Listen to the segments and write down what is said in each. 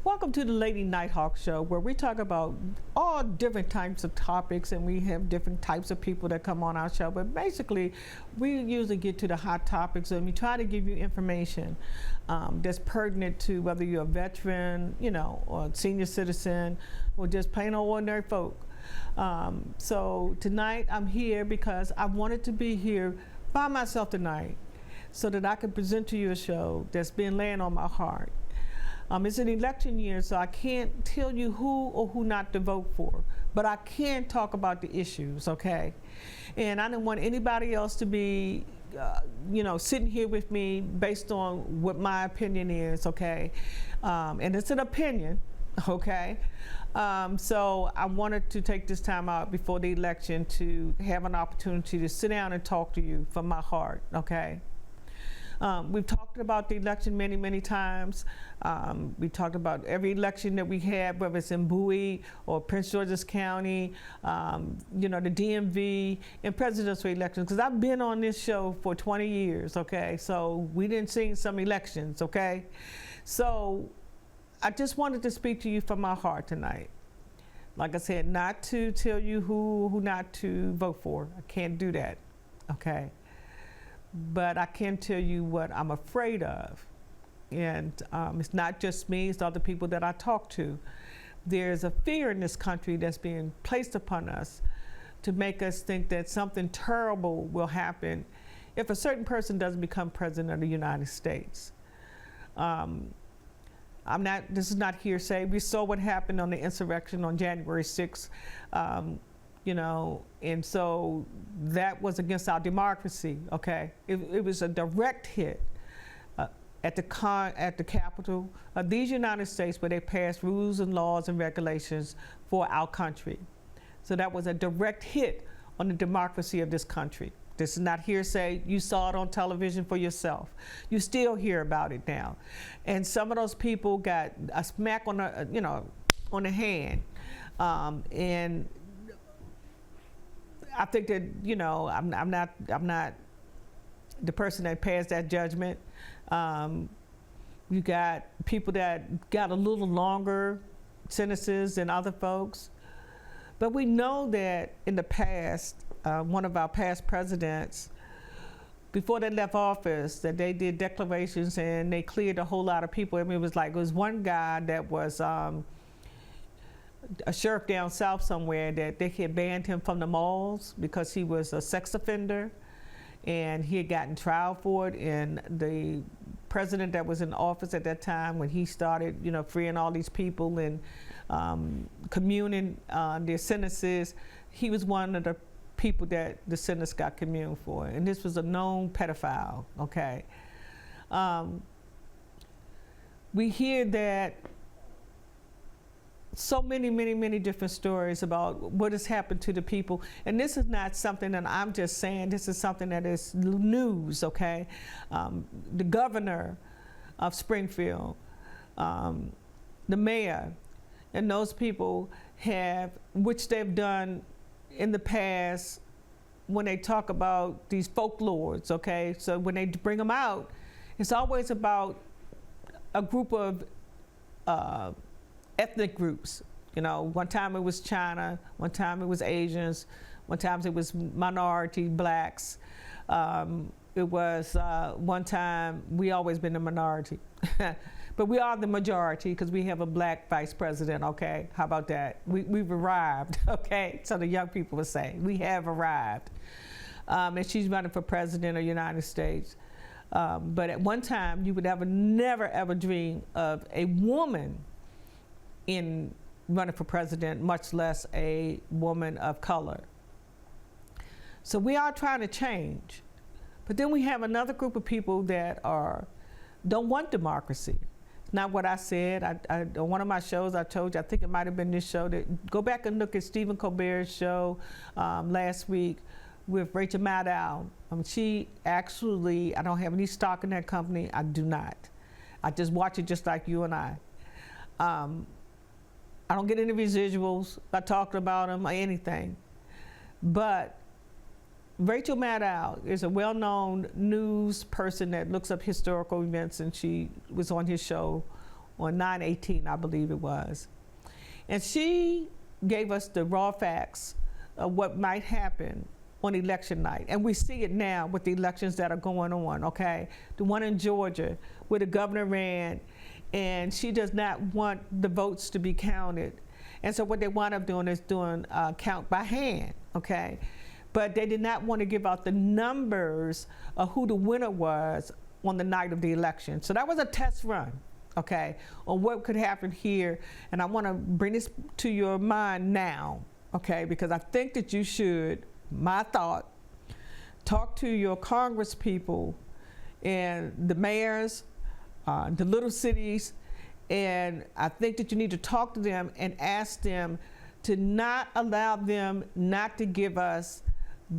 Welcome to the Lady Nighthawk Show, where we talk about all different types of topics, and we have different types of people that come on our show. But basically, we usually get to the hot topics, and we try to give you information that's pertinent to whether you're a veteran, or a senior citizen, or just plain old ordinary folk. So tonight, I'm here because I wanted to be here by myself tonight, so that I can present to you a show that's been laying on my heart. It's an election year, so I can't tell you who or who not to vote for, but I can talk about the issues, okay? And I didn't want anybody else to be, sitting here with me based on what my opinion is, okay? And it's an opinion, okay? So I wanted to take this time out before the election to have an opportunity to sit down and talk to you from my heart, okay? We've talked about the election many, many times. We talked about every election that we had, whether it's in Bowie or Prince George's County, the DMV, and presidential elections, because I've been on this show for 20 years, okay? So we didn't see some elections, okay? So I just wanted to speak to you from my heart tonight. Like I said, not to tell you who not to vote for. I can't do that, okay? But I can tell you what I'm afraid of. And it's not just me, it's other people that I talk to. There's a fear in this country that's being placed upon us to make us think that something terrible will happen if a certain person doesn't become president of the United States. This is not hearsay. We saw what happened on the insurrection on January 6th. And so that was against our democracy, okay? It was a direct hit at the Capitol of these United States, where they passed rules and laws and regulations for our country. So that was a direct hit on the democracy of this country. This is not hearsay. You saw it on television for yourself. You still hear about it now. And some of those people got a smack on on the hand, and I think that I'm not the person that passed that judgment. You got people that got a little longer sentences than other folks, but we know that in the past, one of our past presidents, before they left office, that they did declarations and they cleared a whole lot of people. I mean, it was one guy that was a sheriff down south somewhere, that they had banned him from the malls because he was a sex offender, and he had gotten trial for it. And the president that was in office at that time, when he started freeing all these people and communing their sentences, he was one of the people that the sentence got communed for. And this was a known pedophile, okay? We hear that so many different stories about what has happened to the people. And this is not something that I'm just saying. This is something that is news, okay? The governor of Springfield, the mayor, and those people which they've done in the past when they talk about these folklores, okay? So when they bring them out, it's always about a group of ethnic groups. One time it was China, one time it was Asians, one time it was minority blacks. It was one time, we always been the minority. But we are the majority because we have a black vice president, okay? How about that? We've arrived, okay? So the young people would say, we have arrived. And she's running for president of the United States. But at one time, you would never ever dream of a woman in running for president, much less a woman of color. So we are trying to change. But then we have another group of people that don't want democracy. It's not what I said. On one of my shows, I told you, I think it might have been this show, that go back and look at Stephen Colbert's show last week with Rachel Maddow. She actually, I don't have any stock in that company. I do not. I just watch it just like you and I. I don't get any residuals by talking about them or anything. But Rachel Maddow is a well-known news person that looks up historical events, and she was on his show on 9/18, I believe it was. And she gave us the raw facts of what might happen on election night. And we see it now with the elections that are going on, okay? The one in Georgia where the governor ran, and she does not want the votes to be counted. And so what they wound up doing is doing count by hand, okay? But they did not want to give out the numbers of who the winner was on the night of the election. So that was a test run, okay, on what could happen here. And I want to bring this to your mind now, okay, because I think that you should, my thought, talk to your Congress people and the mayors, the little cities, and I think that you need to talk to them and ask them to not allow them not to give us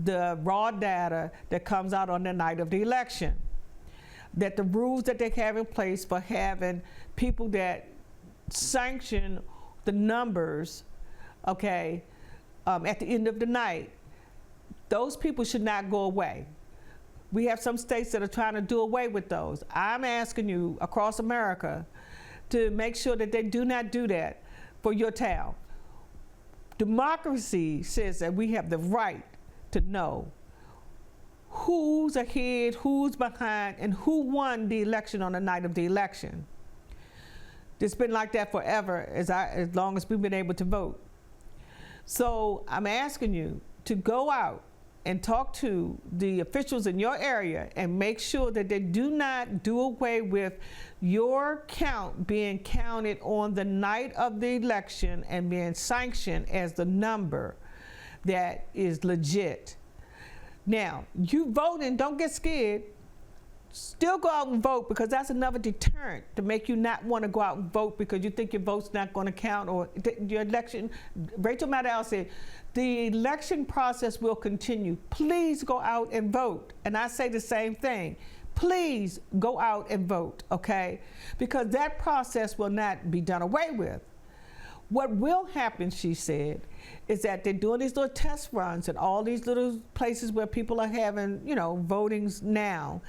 the raw data that comes out on the night of the election. That the rules that they have in place for having people that sanction the numbers, okay, at the end of the night, those people should not go away. We have some states that are trying to do away with those. I'm asking you across America to make sure that they do not do that for your town. Democracy says that we have the right to know who's ahead, who's behind, and who won the election on the night of the election. It's been like that forever, as long as we've been able to vote. So I'm asking you to go out and talk to the officials in your area and make sure that they do not do away with your count being counted on the night of the election and being sanctioned as the number that is legit. Now, you voting, don't get scared. Still go out and vote, because that's another deterrent to make you not want to go out and vote because you think your vote's not going to count, or your election. Rachel Maddow said, the election process will continue. Please go out and vote. And I say the same thing. Please go out and vote, okay? Because that process will not be done away with. What will happen, she said, is that they're doing these little test runs at all these little places where people are having, votings now.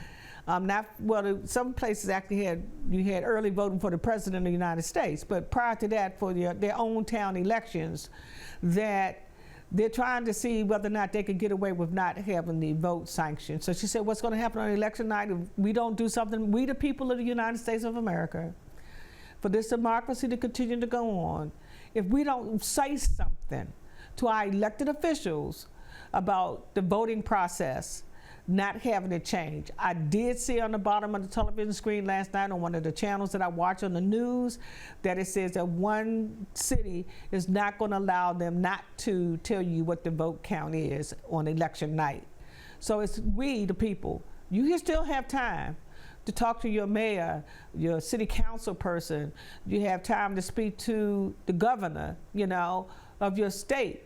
Some places actually had early voting for the president of the United States, but prior to that, for their own town elections, that they're trying to see whether or not they could get away with not having the vote sanctioned. So she said, what's going to happen on election night if we don't do something, we the people of the United States of America, for this democracy to continue to go on, if we don't say something to our elected officials about the voting process not having it change. I did see on the bottom of the television screen last night on one of the channels that I watch on the news that it says that one city is not going to allow them not to tell you what the vote count is on election night. So it's we, the people. You still have time to talk to your mayor, your city council person. You have time to speak to the governor, of your state.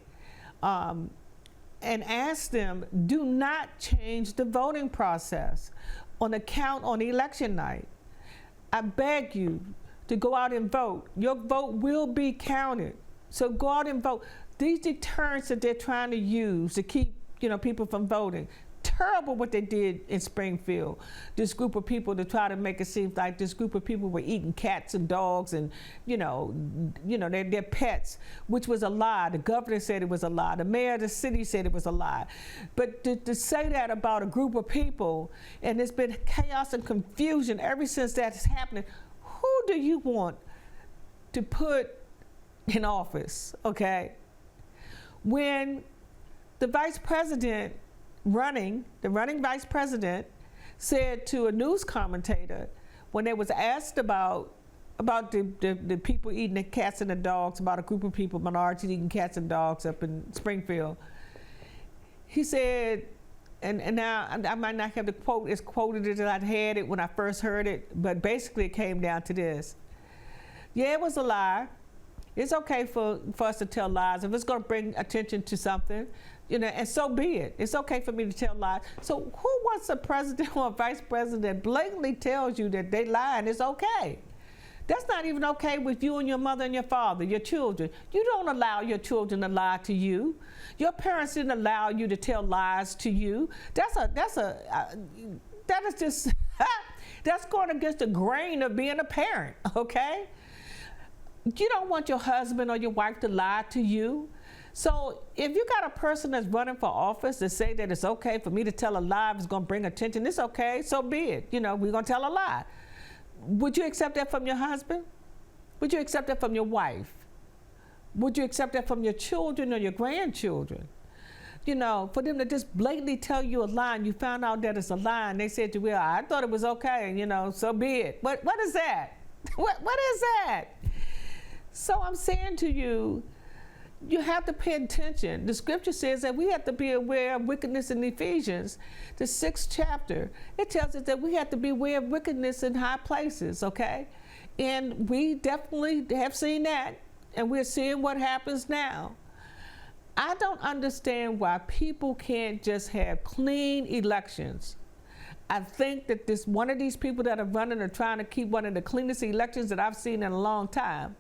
And ask them, do not change the voting process on the count on election night. I beg you to go out and vote. Your vote will be counted. So go out and vote. These deterrents that they're trying to use to keep, people from voting, terrible what they did in Springfield. This group of people to try to make it seem like this group of people were eating cats and dogs and, their pets, which was a lie. The governor said it was a lie. The mayor of the city said it was a lie. But to say that about a group of people, and there's been chaos and confusion ever since that's happening, who do you want to put in office, okay? When the vice president the running vice president said to a news commentator when they was asked about the people eating the cats and the dogs, about a group of people, minorities eating cats and dogs up in Springfield, he said, and now I might not have the quote as quoted as I had it when I first heard it, but basically it came down to this. Yeah, it was a lie. It's okay for us to tell lies if it's going to bring attention to something. And so be it. It's okay for me to tell lies. So who wants a president or a vice president that blatantly tells you that they lie and it's okay? That's not even okay with you and your mother and your father, your children. You don't allow your children to lie to you. Your parents didn't allow you to tell lies to you. That is just That's going against the grain of being a parent, okay? You don't want your husband or your wife to lie to you. So if you got a person that's running for office to say that it's okay for me to tell a lie, if it's going to bring attention, it's okay, so be it. You know, we're going to tell a lie. Would you accept that from your husband? Would you accept that from your wife? Would you accept that from your children or your grandchildren? You know, for them to just blatantly tell you a lie and you found out that it's a lie and they said to you, well, I thought it was okay, you know, so be it. What is that? What is that? So I'm saying to you, you have to pay attention. The scripture says that we have to be aware of wickedness in Ephesians, the 6th chapter. It tells us that we have to be aware of wickedness in high places, okay? And we definitely have seen that, and we're seeing what happens now. I don't understand why people can't just have clean elections. I think that one of these people that are running are trying to keep one of the cleanest elections that I've seen in a long time.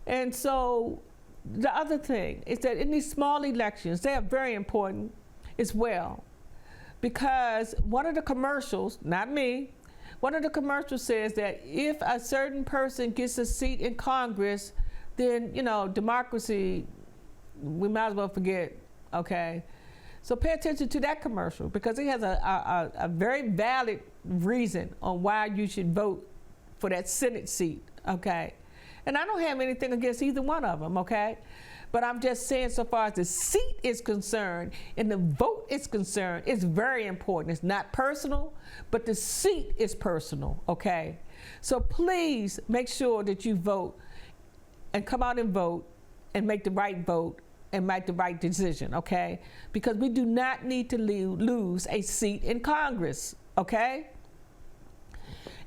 And so the other thing is that in these small elections, they are very important as well. Because one of the commercials, not me, one of the commercials says that if a certain person gets a seat in Congress, then, you know, democracy, we might as well forget, okay? So pay attention to that commercial because it has a very valid reason on why you should vote for that Senate seat, okay? And I don't have anything against either one of them, okay? But I'm just saying so far as the seat is concerned and the vote is concerned, it's very important. It's not personal, but the seat is personal, okay? So please make sure that you vote and come out and vote and make the right vote and make the right decision, okay? Because we do not need to lose a seat in Congress, okay?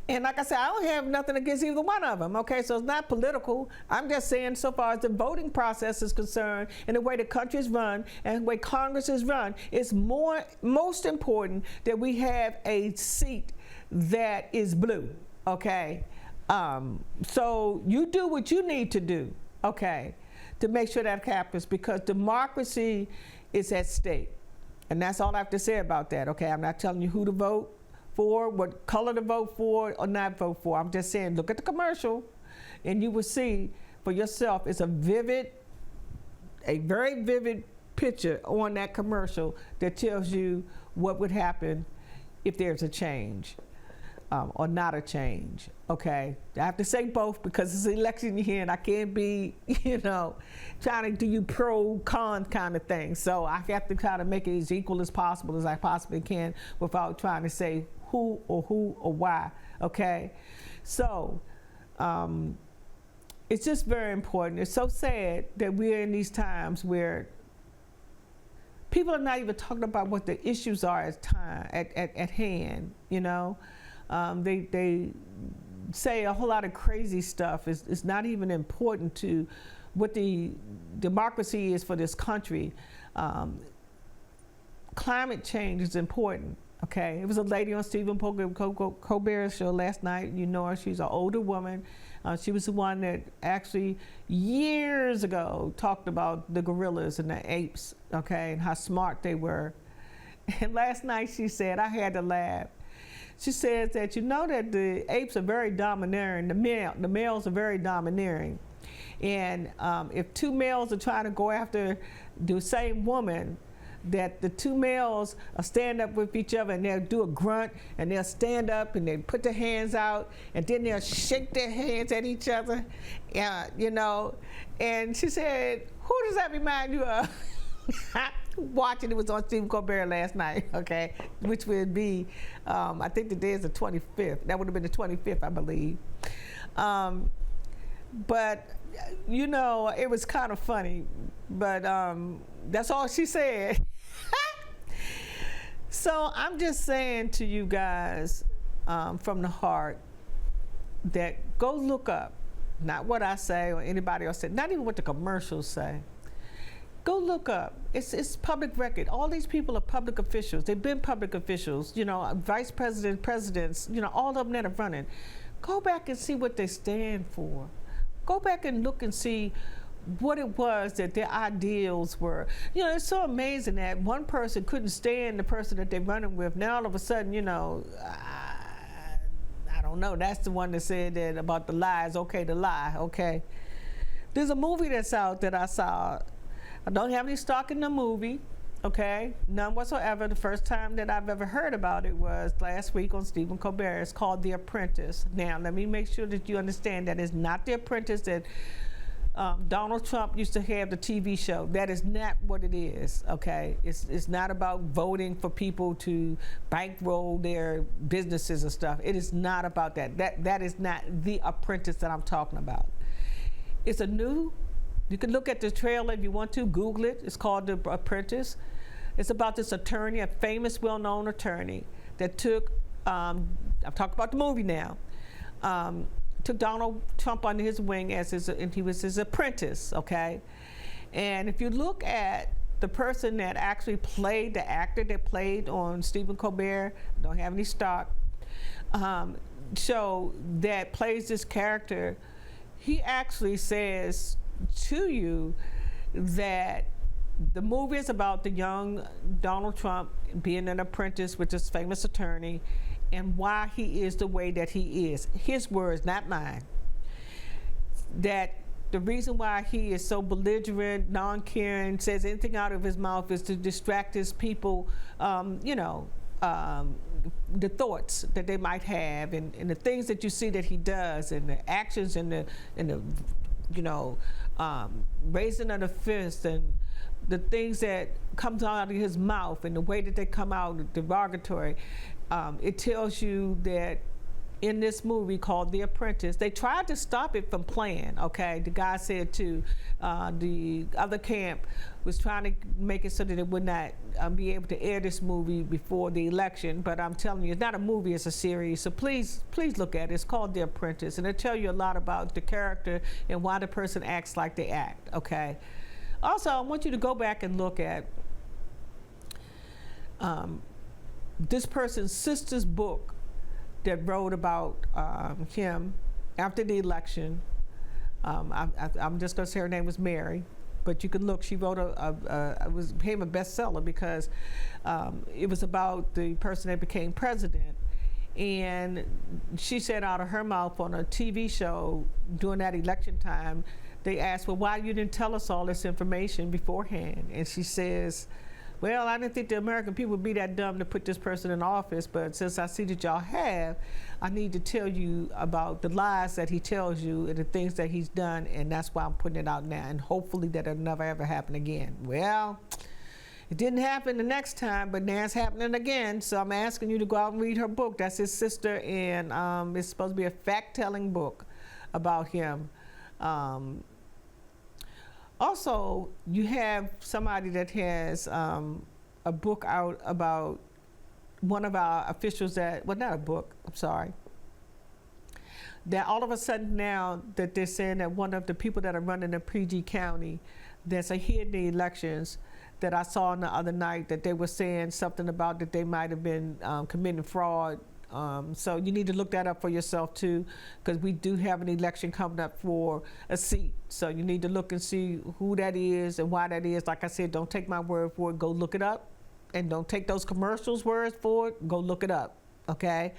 And like I said, I don't have nothing against either one of them, okay? So it's not political. I'm just saying so far as the voting process is concerned and the way the country is run and the way Congress is run, it's most important that we have a seat that is blue, okay? So you do what you need to do, okay, to make sure that happens because democracy is at stake. And that's all I have to say about that, okay? I'm not telling you who to vote for, what color to vote for or not vote for. I'm just saying, look at the commercial and you will see for yourself, it's a very vivid picture on that commercial that tells you what would happen if there's a change or not a change, okay? I have to say both because it's an election year and I can't be, you know, trying to do you pro-con kind of thing. So I have to try to make it as equal as possible as I possibly can without trying to say who or why, okay? So it's just very important. It's so sad that we're in these times where people are not even talking about what the issues are at hand, you know? They say a whole lot of crazy stuff. It's not even important to what the democracy is for this country. Climate change is important, okay? It was a lady on Stephen Colbert's show last night. You know her, she's an older woman. She was the one that actually years ago talked about the gorillas and the apes, okay, and how smart they were. And last night she said, I had to laugh. She says that you know that the apes are very domineering, the males are very domineering. And if two males are trying to go after the same woman, that the two males will stand up with each other and they'll do a grunt and they'll stand up and they put their hands out and then they'll shake their hands at each other, you know. And she said, who does that remind you of? Watching, it was on Stephen Colbert last night, okay, which would be, I think the day is the 25th. That would have been the 25th, I believe. But, you know, it was kind of funny, but that's all she said. So I'm just saying to you guys from the heart that go look up, not what I say or anybody else say, not even what the commercials say. Go look up. It's public record. All these people are public officials. They've been public officials, you know, vice president, presidents, you know, all of them that are running. Go back and see what they stand for. Go back and look and see what it was that their ideals were. You know, it's so amazing that one person couldn't stand the person that they're running with. Now all of a sudden, you know, don't know. That's the one that said that about the lie. It's okay to lie, okay? There's a movie that's out that I saw. I don't have any stock in the movie, okay? None whatsoever. The first time that I've ever heard about it was last week on Stephen Colbert. It's called The Apprentice. Now, let me make sure that you understand that it's not The Apprentice that Donald Trump used to have the TV show. That is not what it is, okay? It's not about voting for people to bankroll their businesses and stuff. It is not about that. That is not The Apprentice that I'm talking about. It's a new, you can look at the trailer if you want to, Google it. It's called The Apprentice. It's about this attorney, a famous, well-known attorney that took, I'm talking about the movie now, took Donald Trump under his wing as and he was his apprentice, okay? And if you look at the person that actually played, the actor that played on Stephen Colbert, don't have any stock, show that plays this character, he actually says to you that the movie is about the young Donald Trump being an apprentice with this famous attorney, and why he is the way that he is. His words, not mine. That the reason why he is so belligerent, non-caring, says anything out of his mouth is to distract his people, the thoughts that they might have, and the things that you see that he does, and the actions, and the raising of the fist, and the things that comes out of his mouth, and the way that they come out derogatory. It tells you that in this movie called The Apprentice, they tried to stop it from playing, okay? The guy said to the other camp was trying to make it so that it would not be able to air this movie before the election, but I'm telling you, it's not a movie, it's a series, so please look at it. It's called The Apprentice, and it'll tell you a lot about the character and why the person acts like they act, okay? Also, I want you to go back and look at this person's sister's book that wrote about him after the election. I'm just gonna say her name was Mary, but you can look, she wrote it became a bestseller because it was about the person that became president. And she said out of her mouth on a TV show during that election time, they asked, well, why you didn't tell us all this information beforehand? And she says, well, I didn't think the American people would be that dumb to put this person in office, but since I see that y'all have, I need to tell you about the lies that he tells you and the things that he's done, and that's why I'm putting it out now, and hopefully that it'll never ever happen again. Well, it didn't happen the next time, but now it's happening again, so I'm asking you to go out and read her book. That's his sister, and it's supposed to be a fact-telling book about him. Also, you have somebody that has a book out about one of our officials that, well, not a book, I'm sorry, that all of a sudden now that they're saying that one of the people that are running in PG County that's ahead in the elections, that I saw the other night, that they were saying something about that they might have been committing fraud. So you need to look that up for yourself too, because we do have an election coming up for a seat. So you need to look and see who that is and why that is. Like I said, don't take my word for it. Go look it up, and don't take those commercials' words for it. Go look it up, okay?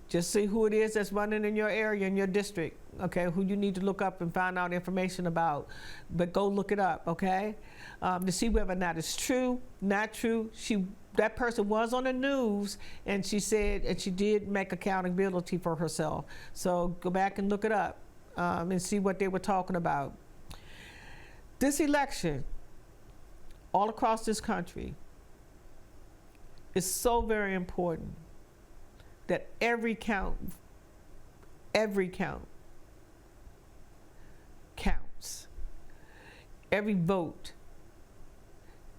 Just see who it is that's running in your area, in your district, okay? Who you need to look up and find out information about. But go look it up, okay? To see whether or not it's true, not true. That person was on the news, and she said, and she did make accountability for herself. So go back and look it up and see what they were talking about. This election, all across this country, is so very important that every count counts. Every vote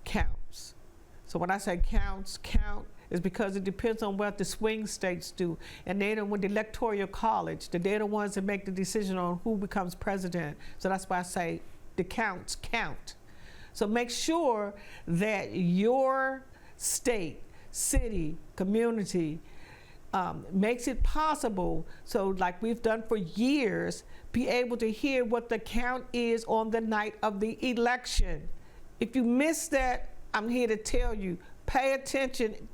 counts. So when I say count is because it depends on what the swing states do. And they're with the electoral college, they're the ones that make the decision on who becomes president. So that's why I say the counts count. So make sure that your state, city, community makes it possible, so like we've done for years, be able to hear what the count is on the night of the election. If you miss that, I'm here to tell you, pay attention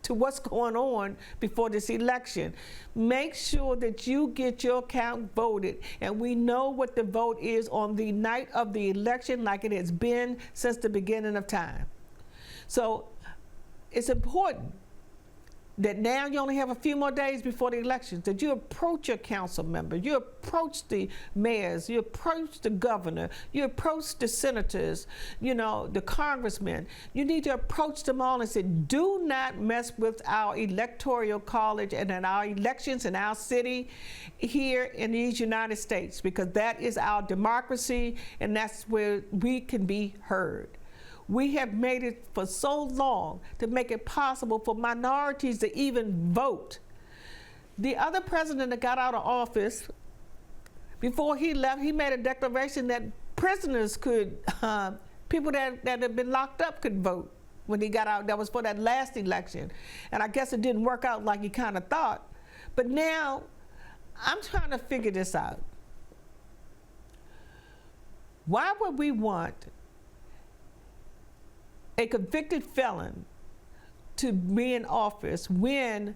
to what's going on before this election. Make sure that you get your account voted, and we know what the vote is on the night of the election, like it has been since the beginning of time. So it's important that now you only have a few more days before the elections, that you approach your council members, you approach the mayors, you approach the governor, you approach the senators, you know, the congressmen. You need to approach them all and say, do not mess with our electoral college and in our elections in our city here in these United States, because that is our democracy and that's where we can be heard. We have made it for so long to make it possible for minorities to even vote. The other president that got out of office, before he left, he made a declaration that prisoners could, people that had been locked up could vote when he got out. That was for that last election. And I guess it didn't work out like he kind of thought. But now, I'm trying to figure this out. Why would we want a convicted felon to be in office when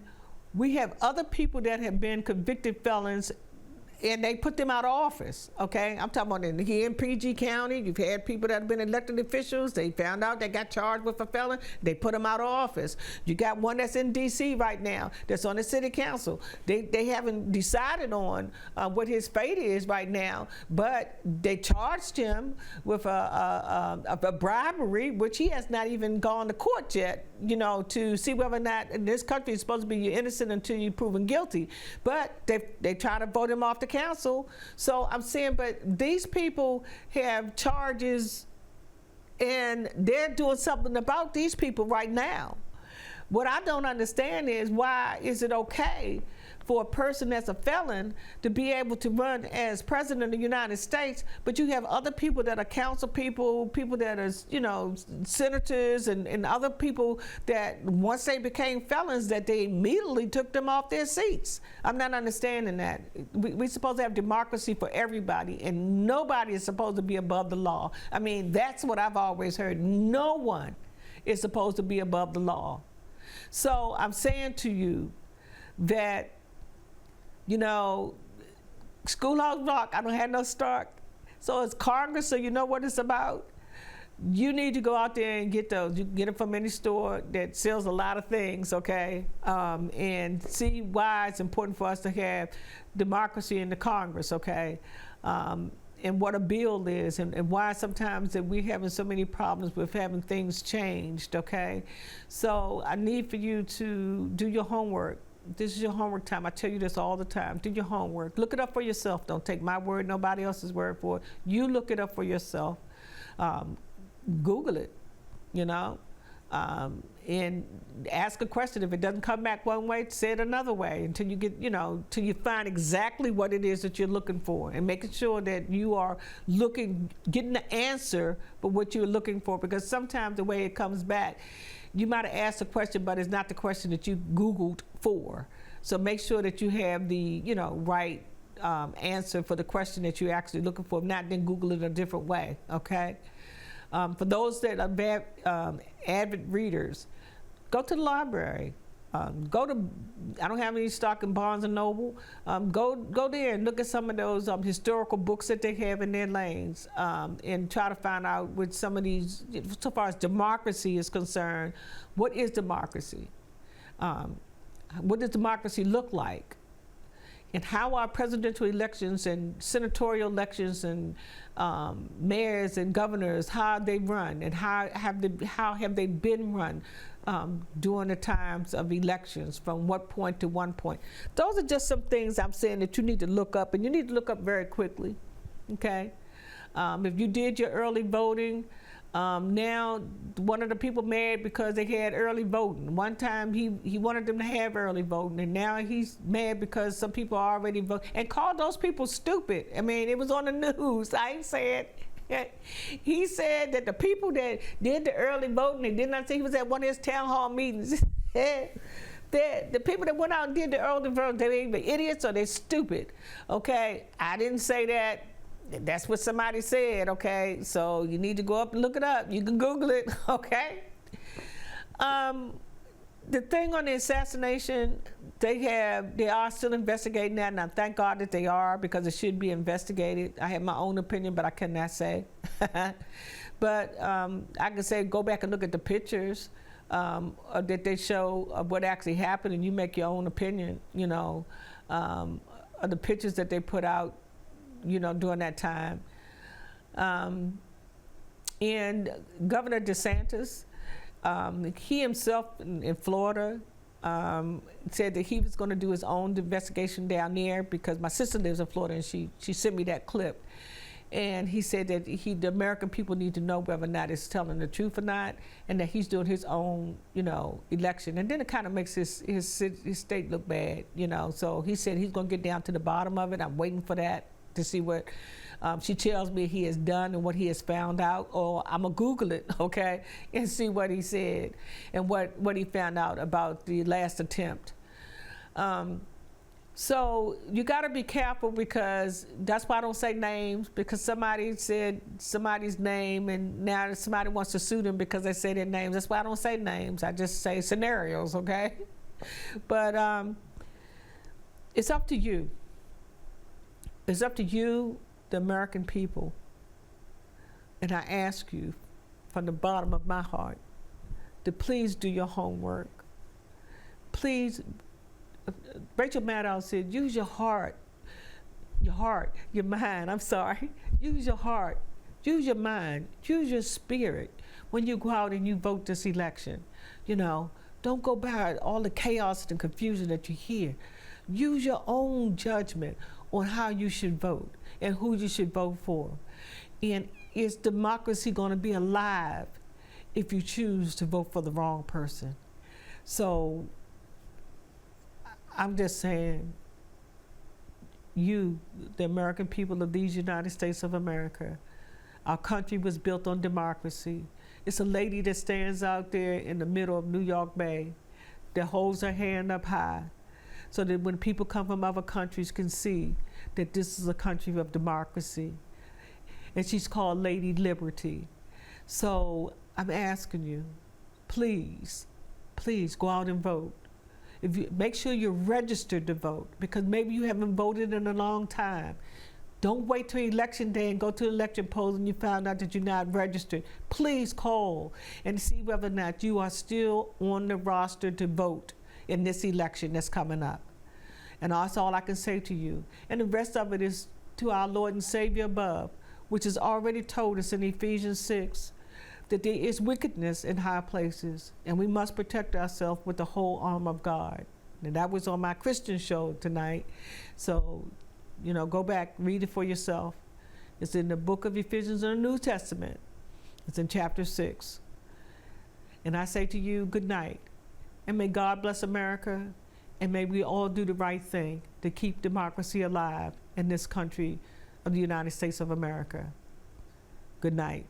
we have other people that have been convicted felons and they put them out of office, okay? I'm talking about here in PG County, you've had people that have been elected officials, they found out they got charged with a felon, they put them out of office. You got one that's in DC right now, that's on the city council. They haven't decided on what his fate is right now, but they charged him with a bribery, which he has not even gone to court yet, you know, to see whether or not in this country is supposed to be you're innocent until you're proven guilty. But they try to vote him off the council. So I'm saying, but these people have charges and they're doing something about these people right now. What I don't understand is, why is it okay for a person that's a felon to be able to run as president of the United States, but you have other people that are council people, people that are, you know, senators and other people that once they became felons that they immediately took them off their seats. I'm not understanding that. We're supposed to have democracy for everybody, and nobody is supposed to be above the law. I mean, that's what I've always heard. No one is supposed to be above the law. So I'm saying to you that, you know, Schoolhouse Rock, I don't have no start. So it's Congress, so you know what it's about. You need to go out there and get those. You can get them from any store that sells a lot of things, okay? And see why it's important for us to have democracy in the Congress, okay? And what a bill is, and why sometimes that we're having so many problems with having things changed, okay? So I need for you to do your homework. This is your homework time. I tell you this all the time. Do your homework. Look it up for yourself. Don't take my word, nobody else's word for it. You look it up for yourself. Google it, you know, and ask a question. If it doesn't come back one way, say it another way until you get, you know, till you find exactly what it is that you're looking for, and making sure that you are getting the answer for what you're looking for, because sometimes the way it comes back, you might have asked a question, but it's not the question that you Googled for. So make sure that you have the, you know, right answer for the question that you're actually looking for, not then Google it a different way, okay? For those that are avid readers, go to the library. Go to, I don't have any stock in Barnes & Noble. Go there and look at some of those historical books that they have in their lanes, and try to find out with some of these, so far as democracy is concerned, what is democracy? What does democracy look like? And how are presidential elections and senatorial elections and mayors and governors, how they run, and how have they been run during the times of elections, from what point to one point? Those are just some things I'm saying that you need to look up, and you need to look up very quickly, okay? If you did your early voting, now one of the people mad because they had early voting. One time he wanted them to have early voting, and now he's mad because some people already vote, and called those people stupid. I mean, it was on the news. I ain't said. He said that the people that did the early voting, they did not say, he was at one of his town hall meetings. The people that went out and did the early voting, they either idiots or they're stupid. Okay, I didn't say that. That's what somebody said, okay? So you need to go up and look it up. You can Google it, okay? The thing on the assassination, they are still investigating that, and I thank God that they are, because it should be investigated. I have my own opinion, but I cannot say. But I can say go back and look at the pictures that they show of what actually happened, and you make your own opinion, you know, of the pictures that they put out, you know, during that time. And Governor DeSantis, he himself in Florida said that he was going to do his own investigation down there, because my sister lives in Florida, and she sent me that clip. And he said that the American people need to know whether or not it's telling the truth or not, and that he's doing his own, you know, election. And then it kind of makes his state look bad, you know. So he said he's going to get down to the bottom of it. I'm waiting for that to see what she tells me he has done and what he has found out, or I'm gonna Google it, okay, and see what he said and what he found out about the last attempt. So you got to be careful, because that's why I don't say names, because somebody said somebody's name and now somebody wants to sue them because they say their names. That's why I don't say names. I just say scenarios, okay? But it's up to you. It's up to you, the American people. And I ask you from the bottom of my heart to please do your homework. Please. Rachel Maddow said, use your heart, your mind, I'm sorry. Use your heart, use your mind, use your spirit when you go out and you vote this election. You know, don't go by all the chaos and confusion that you hear. Use your own judgment on how you should vote and who you should vote for. And is democracy going to be alive if you choose to vote for the wrong person? So I'm just saying, you, the American people of these United States of America, our country was built on democracy. It's a lady that stands out there in the middle of New York Bay that holds her hand up high so that when people come from other countries can see that this is a country of democracy. And she's called Lady Liberty. So I'm asking you, please, please go out and vote. If you make sure you're registered to vote, because maybe you haven't voted in a long time. Don't wait till election day and go to the election polls and you found out that you're not registered. Please call and see whether or not you are still on the roster to vote in this election that's coming up. And that's all I can say to you. And the rest of it is to our Lord and Savior above, which has already told us in Ephesians 6 that there is wickedness in high places, and we must protect ourselves with the whole arm of God. And that was on my Christian show tonight. So, you know, go back, read it for yourself. It's in the book of Ephesians in the New Testament. It's in chapter 6. And I say to you, good night. And may God bless America, and may we all do the right thing to keep democracy alive in this country of the United States of America. Good night.